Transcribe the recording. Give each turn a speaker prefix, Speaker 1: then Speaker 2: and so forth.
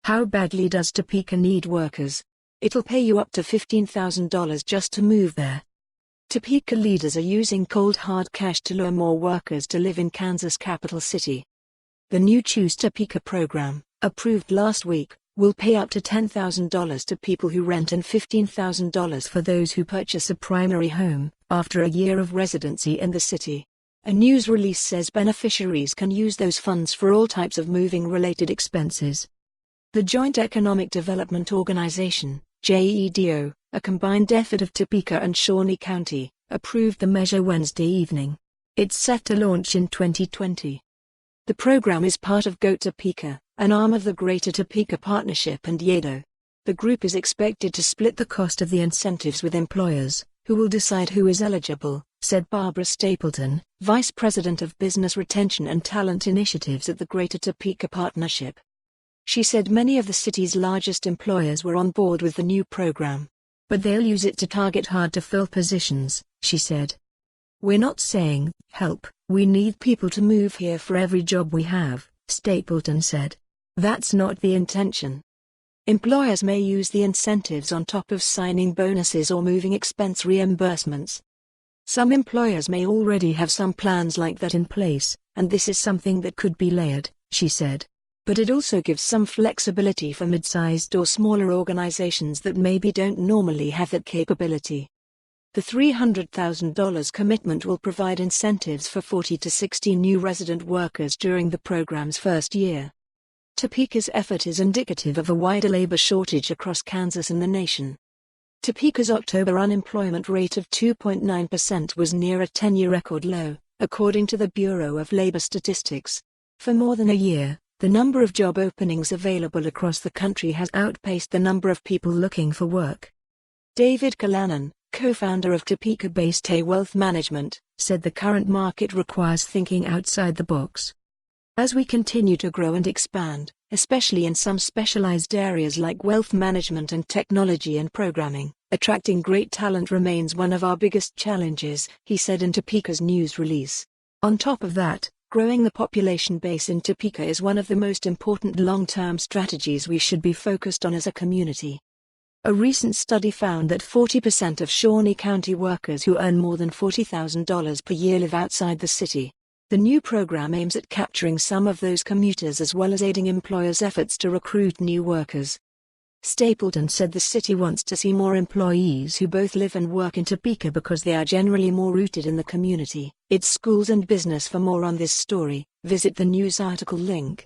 Speaker 1: How badly does Topeka need workers? It'll pay you up to $15,000 just to move there. Topeka leaders are using cold hard cash to lure more workers to live in Kansas' capital city. The new Choose Topeka program, approved last week, will pay up to $10,000 to people who rent and $15,000 for those who purchase a primary home, after a year of residency in the city. A news release says beneficiaries can use those funds for all types of moving-related expenses. The Joint Economic Development Organization, JEDO, a combined effort of Topeka and Shawnee County, approved the measure Wednesday evening. It's set to launch in 2020. The program is part of Go Topeka, an arm of the Greater Topeka Partnership and JEDO. The group is expected to split the cost of the incentives with employers, who will decide who is eligible, said Barbara Stapleton, Vice President of Business Retention and Talent Initiatives at the Greater Topeka Partnership. She said many of the city's largest employers were on board with the new program. But they'll use it to target hard-to-fill positions, she said. We're not saying, help, we need people to move here for every job we have, Stapleton said. That's not the intention. Employers may use the incentives on top of signing bonuses or moving expense reimbursements. Some employers may already have some plans like that in place, and this is something that could be layered, she said. But it also gives some flexibility for mid-sized or smaller organizations that maybe don't normally have that capability. The $300,000 commitment will provide incentives for 40 to 60 new resident workers during the program's first year. Topeka's effort is indicative of a wider labor shortage across Kansas and the nation. Topeka's October unemployment rate of 2.9% was near a 10-year record low, according to the Bureau of Labor Statistics. For more than a year, the number of job openings available across the country has outpaced the number of people looking for work. David Callanan, co-founder of Topeka-based Wealth Management, said the current market requires thinking outside the box. As we continue to grow and expand, especially in some specialized areas like wealth management and technology and programming, attracting great talent remains one of our biggest challenges, he said in Topeka's news release. On top of that, growing the population base in Topeka is one of the most important long-term strategies we should be focused on as a community. A recent study found that 40% of Shawnee County workers who earn more than $40,000 per year live outside the city. The new program aims at capturing some of those commuters as well as aiding employers' efforts to recruit new workers. Stapleton said the city wants to see more employees who both live and work in Topeka because they are generally more rooted in the community, its schools and business. For more on this story, visit the news article link.